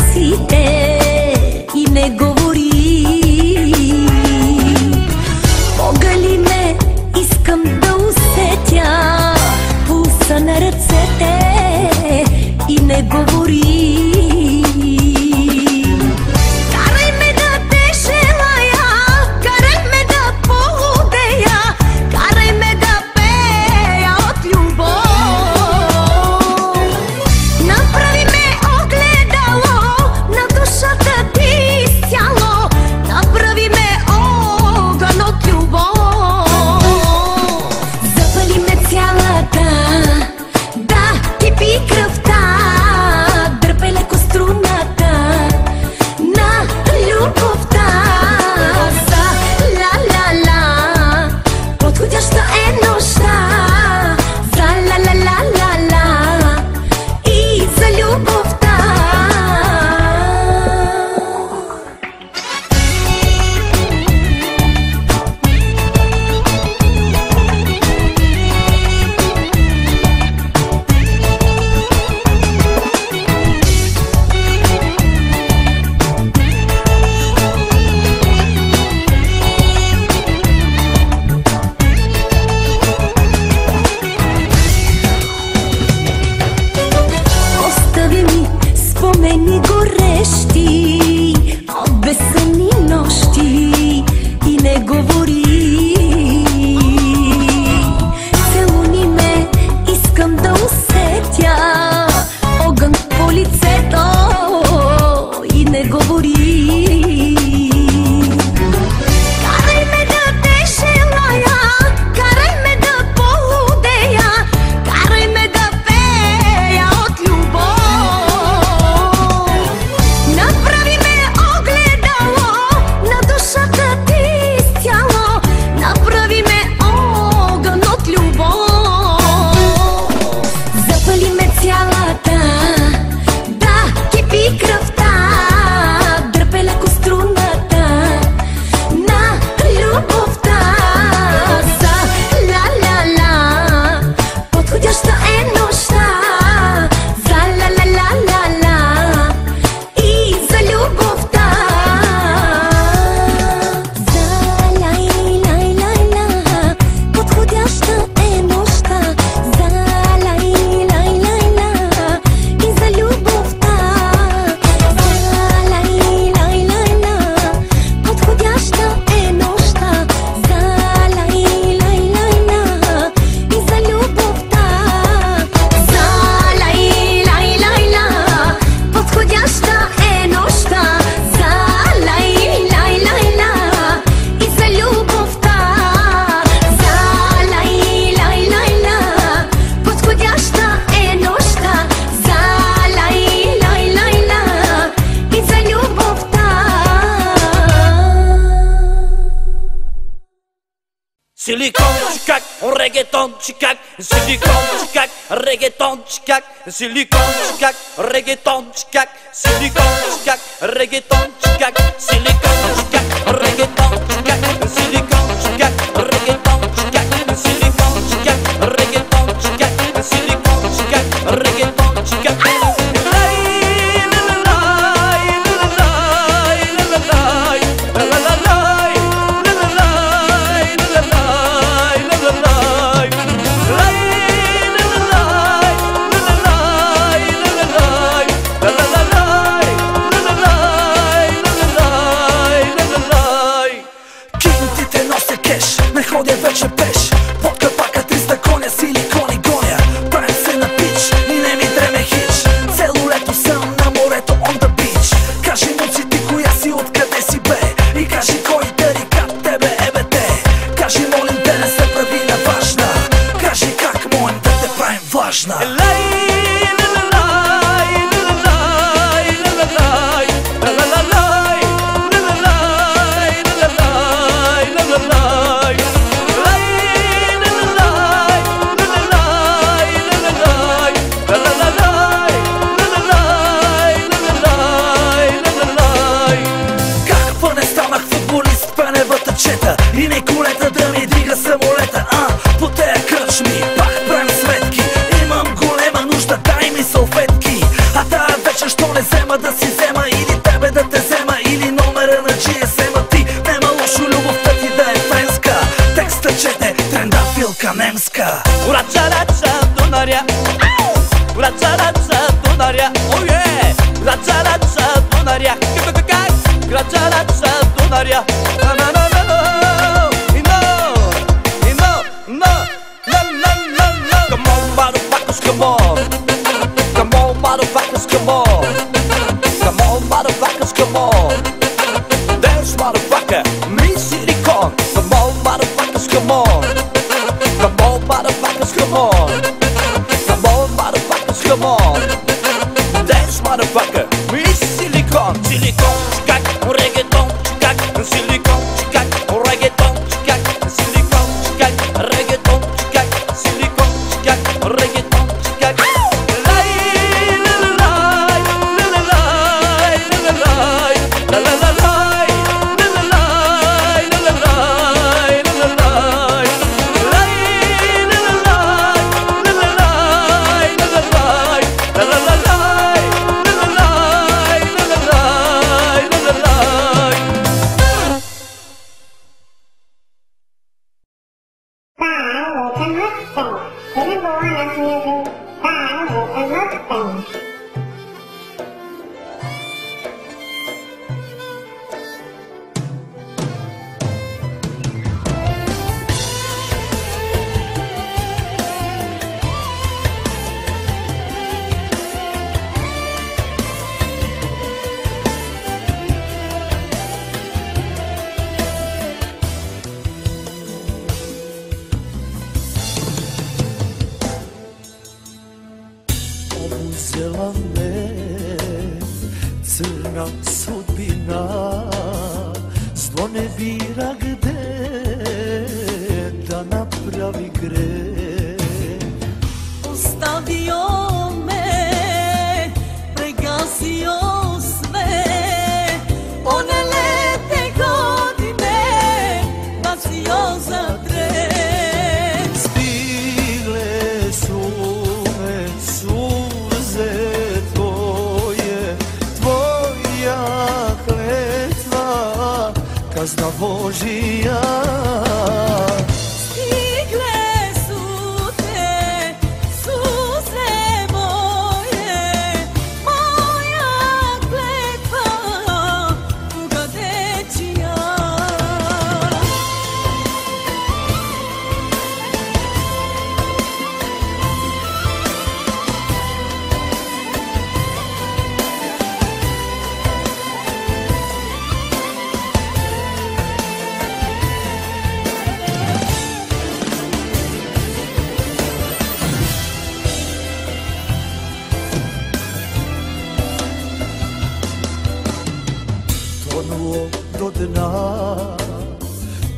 ръците и не говори. Поgali ме, искам да усетя пулса на ръцете и не говори. Карай ме да те желая, карай ме да полудея, карай ме да пея от любов. Направи ме огледало на душата ти изцяло, направи ме огън от любов. Запали ме цялата, да кипи кръвта, дърпай леко струната на любовта. За ла-ла-ла, подходяща е нощта. За ла-ла-ла-ла-ла и за любовта. Остави ми спомени горещи от безсънни нощи и не говори. Целуни ме, искам да усетя огън по лицето и не говори. Карай ме да те желая, карай ме да полудея, карай ме да пея от любов. Направи ме огледало на душата ти изцяло, направи ме огън от любов. Запали ме цялата, да кипи кръвта, дърпай леко струната на любовта. За ла-ла-ла, подходяща е нощта. За ла-ла-ла-ла-ла и за любовта. За лай-лай-лай-ла, подходяща е нощта. За лай-лай-лай-ла и за любовта. За лай-лай-лай-ла, подходяща е нощта. За лай-лай-лай-ла и за любовта. За лай-лай-лай-ла, подходяща е нощта. За лай-лай-лай-ла и за любовта. За лай-лай-лай-ла, подходяща е нощта. За лай-лай-лай-ла и за любовта. Силикон как, регетон как, силикон как, регетон как, силикон как, регетон как, силикон как, регетон как, силикон как, регетон как, силикон как, регетон как, силикон как, регетон как, силикон как, регетон как. тема, или тебе да те взема, или номера на GSM-а ти. Нема лошо любовта ти да е френска, текста чете трендафилка немска. Раца-раца Дунаря, раца-раца Дунаря, ое! Раца-раца Дунаря, как? Раца-раца Дунаря, на-на-на-на-на. Come on, motherfuckers, come on. Come on, motherfuckers, come on. Come on, motherfuckers, come on. Dance, motherfucker, me silicon. Come on, motherfuckers, come on. Come on, motherfuckers, come on. Come on, motherfuckers, come on. Dance, motherfucker, me silicon. Silicon, chikak, reggaeton, chikak. Silicon, chikak, reggaeton, chikak. Silicon, chikak, reggaeton, chikak. Silicon, chikak, reggaeton, chikak. Uzela me crna sudbina, zlo ne bira gde da napravi greh. Ostavio me, pregasio sve, one lete godine bacio za tren. Stigle su me suze tvoje, tvoja kletva, kazna Božija. Stigle su te suze moje, moja kletva, tuga dečija. Tonuo do dna,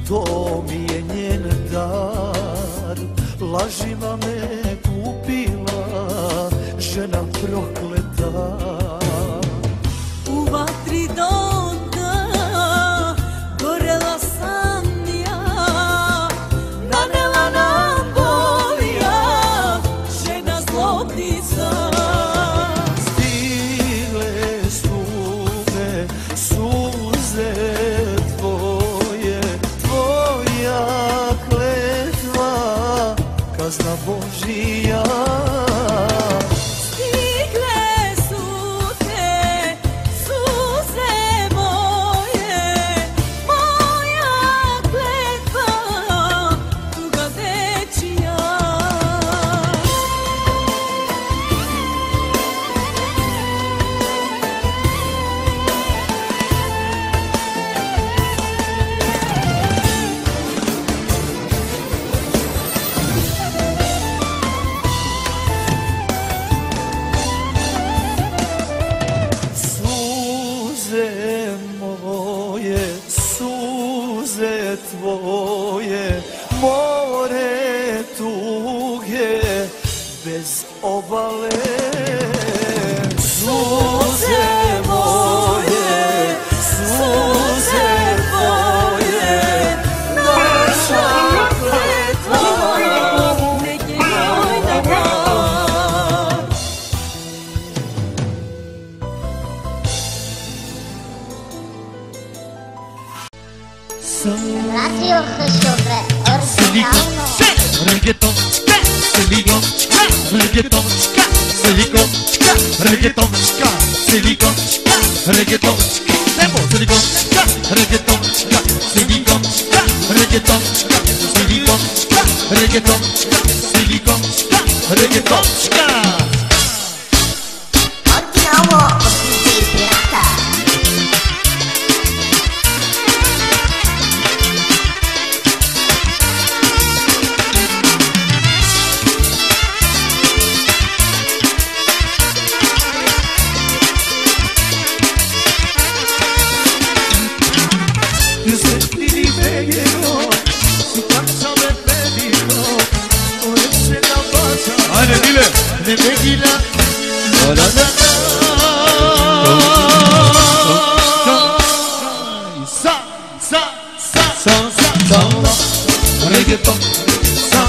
to mi je njen dar. Lažima me kupila žena prokleta. U vatri donda gorela sam ja, nanela nam bolija žena zlobnica. Stigle su me suze tvoje, tvoja kletva, kazna Božija. Stigle su te suze moje, moja kletva, tuga dečija. Suze moje, suze tvoje, more tuge bez obale. Suze moje, suze tvoje, naša kletva, Nek je vojna dan. Radio Geschobre, originalno. Reggaeton, silicon, reggaeton, silicon, reggaeton, silicon, reggaeton, tempo, silicon, reggaeton, silicon, reggaeton, silicon, reggaeton, silicon, reggaeton. Ordinavo così pirata. Aynen dile. Ne megila. La la la. Sa. Reggaeton. Sa.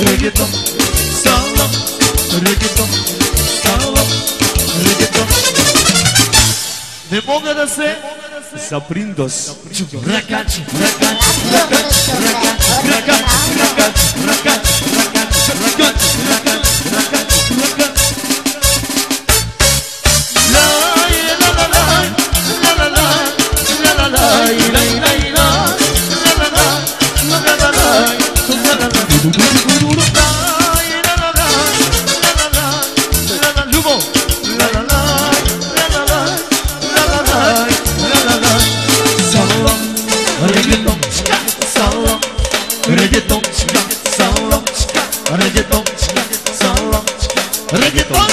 Reggaeton. Sa. Reggaeton. Sa. Reggaeton. Ne moga da se zaprindos. Rakat, rakat, rakat, rakat, rakat, rakat, rakat, rakat, rakat, rakat, rakat, rakat. La la la la, la la la, la la la, la la la, la la la, la la la, la la la. Reggaeton, salon, reggaeton, salon, reggaeton,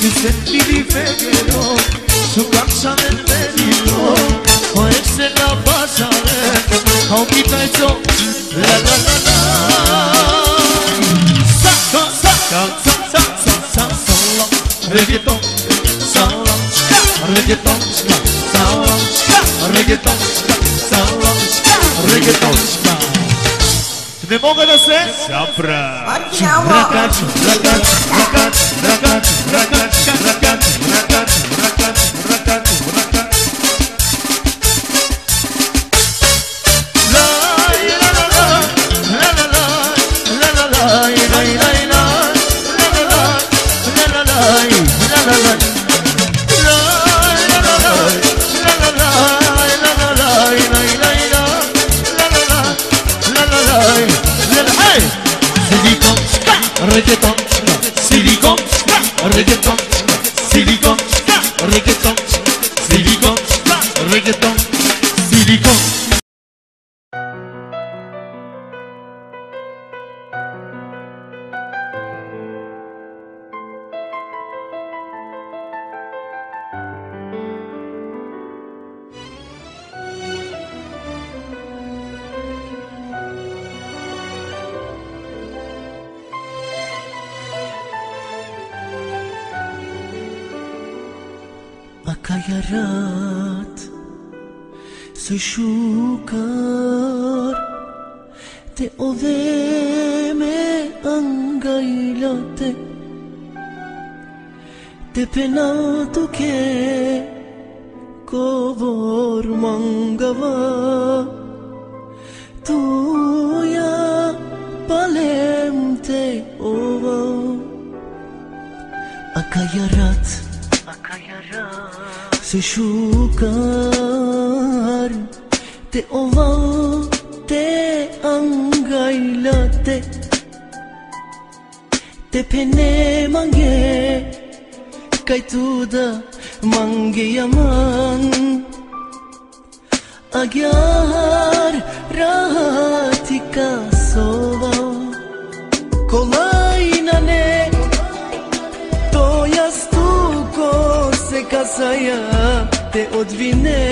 mi senti di feghero su caccia del velino o essere la basare a un chitaito la la la la sa sa sa sa sa sa sa reggaeton salon reggaeton salon reggaeton salon reggaeton ne moga da se sapra rakat rakat rakat rakat rakat rakat rakat rakat rakat rakat la la la la la la la la la la la la la la la reggaeton, silicon, reggaeton, silicon, reggaeton, silicon, reggaeton, silicon. Akayarat se shukar te ove me angailate te penatu ke kovor mangava tu ya palem te ova akayarat se shukar te ova te angailate te pene mange kai tuda mange yaman agyar rahatika sova kolay nane to yastuko se kasaya te odvine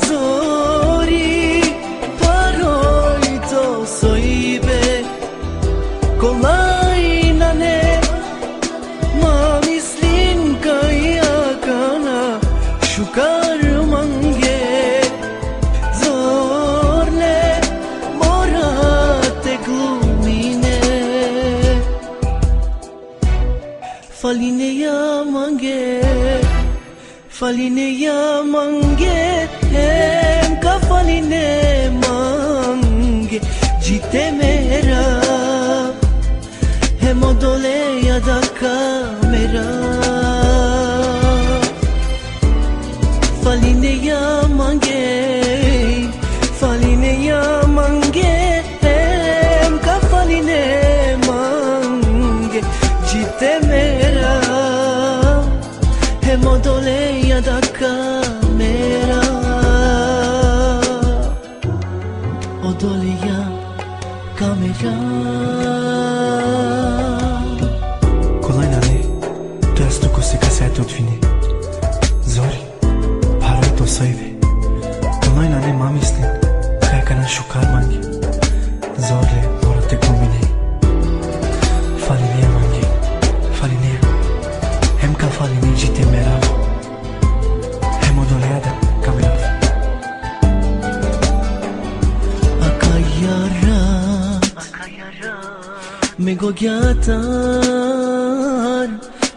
zori paroj to soibe kolay nane Faline ya mange hem ka faline mange jite mera hem odole ya da kamera faline ya mange hem ka faline mange jite mera hem odole ya da kamera odole ya kamera Kolay nane to jest tylko se kaset odvine Zori paroj to sajve Kolay nane ma mislim kaj kana šukar mangi Zorle morate glumine Falinea mangi Falinea Hem ka faline jite merav Hem odoleada kamerav Akayarat Megogyatar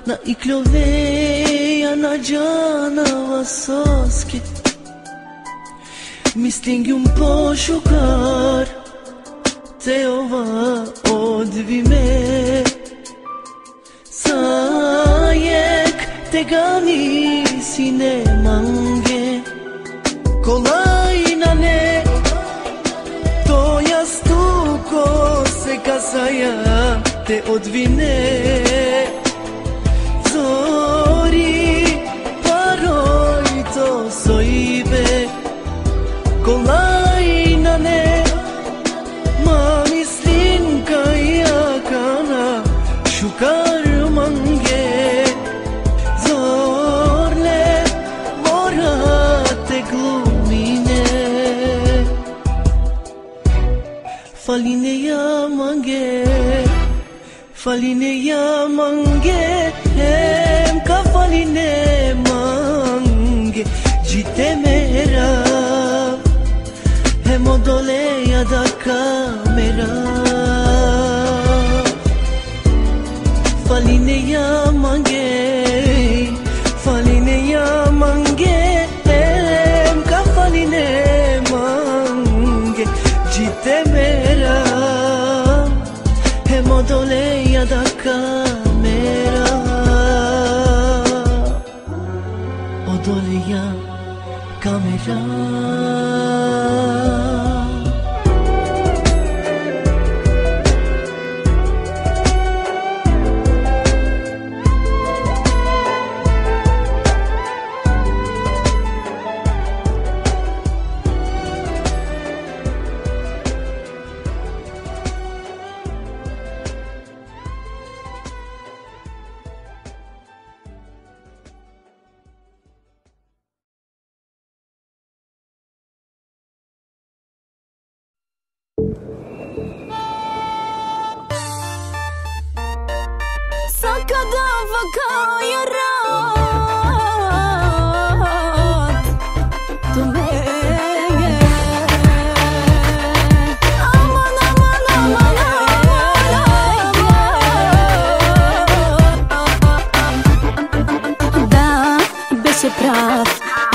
Na ikloveja na gjana vasoski Mislim un po šukar Te ova odvime Sajek te gani si ne mange Kolaj na ne To jastuko se kasaja te odvine Zori paroj to sojbe Kolaj na ne Ma mislim kaja kana šukar mange Zorle morate glumine Faline ya mange hem ka faline mange jite mera hem odole ya da kamera faline ya mange hem ka faline mange jite mera hem odole ya da kamera odole ya kamera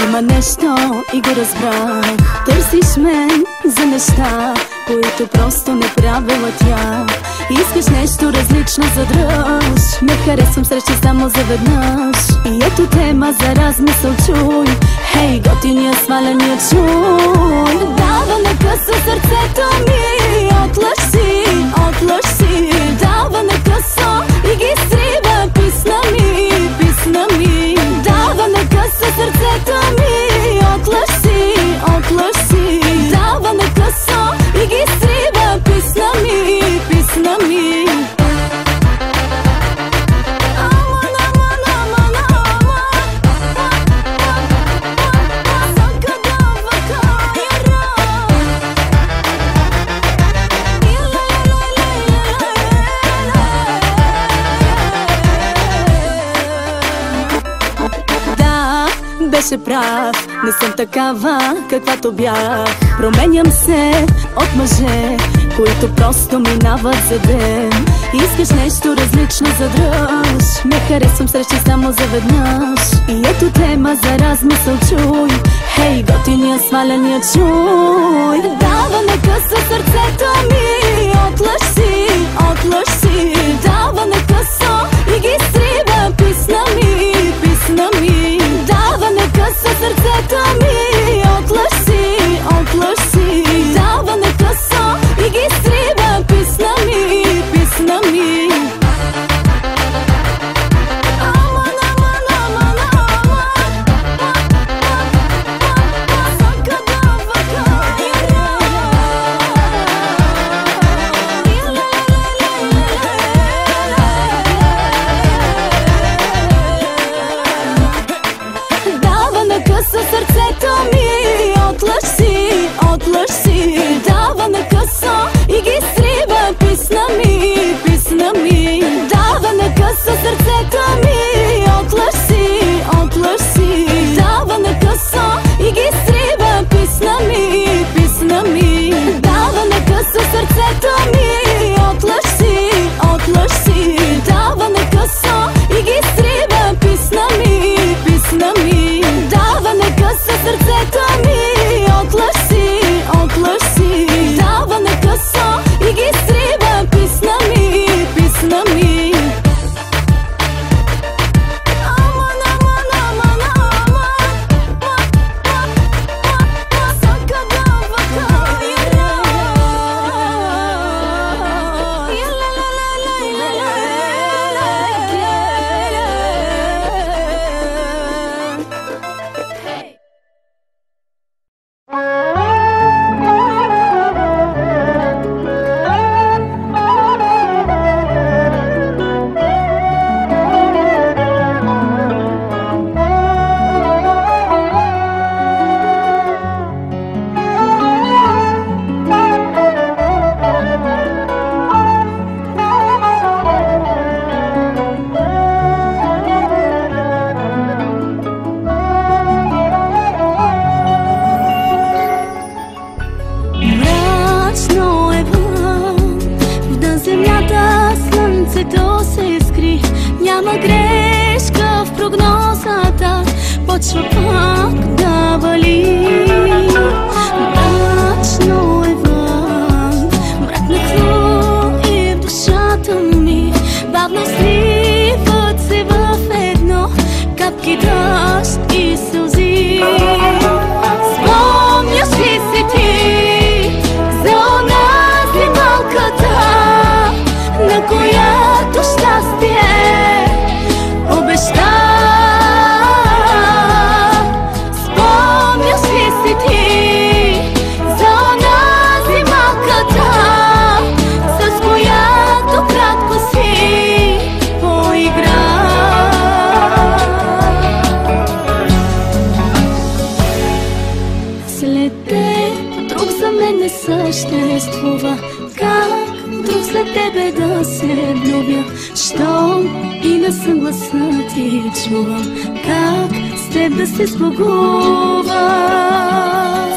Има нещо и го разбрах. Търсиш мен за неща, които просто не правила тя. Искаш нещо различно за дръж. Не харесвам срещи само за веднъж. И ето тема за размисъл чуй. Хей, готиния сваляния чуй. Дава на късо сърцето ми. Отлъж си. Дава на късо и ги срива писна ми. Дава на късо сърцето ми. Отлъж си. Дава на късо и ги срива писна ми. беше прав. Не съм такава, каквато бях. Променям се от мъже, които просто минават за ден. Искаш нещо различно за дръж. Не харесвам срещи само за веднъж. И ето тема за размисъл чуй. Хей, готиния сваляния чуй. Дава на къса сърцето ми. Отлъж си, дава на късо и ги сриба. Писна ми, дава на къса сърцето ми. Отлъж си, дава на късо и ги сриба. Писна ми. Сърцето ми, отлъж си, дава на късо и ги сриба. Писна ми, дава на късо сърцето ми. Отлъж си, дава на късо и ги сриба. Писна ми, дава на късо сърцето ми. Отлъж си, дава на късо и ги сриба. Писна ми, дава на късо сърцето ми. Отлъж си, дава на късо и ги сриба. Писна ми. Няма грешка в прогнозата, почва пак да вали. Мрачно е вън, мракнахло и в душата ми. Бавно сливат се в едно капки дъжд и сълзи. Спомняш ли се ти за онази малката, на която щастие обеща? Спомняш ли си ти за онази малката, с която кратко си поигра? След теб друг за мен не съществува. Как друг след тебе да се влюбя? Щом и не съм гласа ти чувам, как с теб да се сбогува?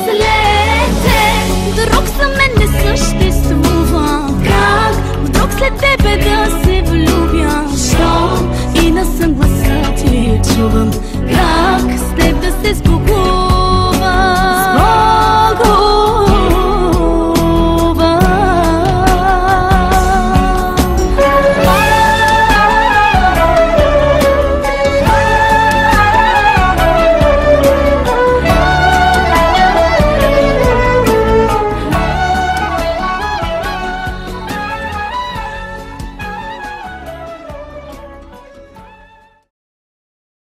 След теб друг за мен не съществува. Как друг след тебе да се влюбя? Щом и не съм гласа ти чувам, как с теб да се сбогува?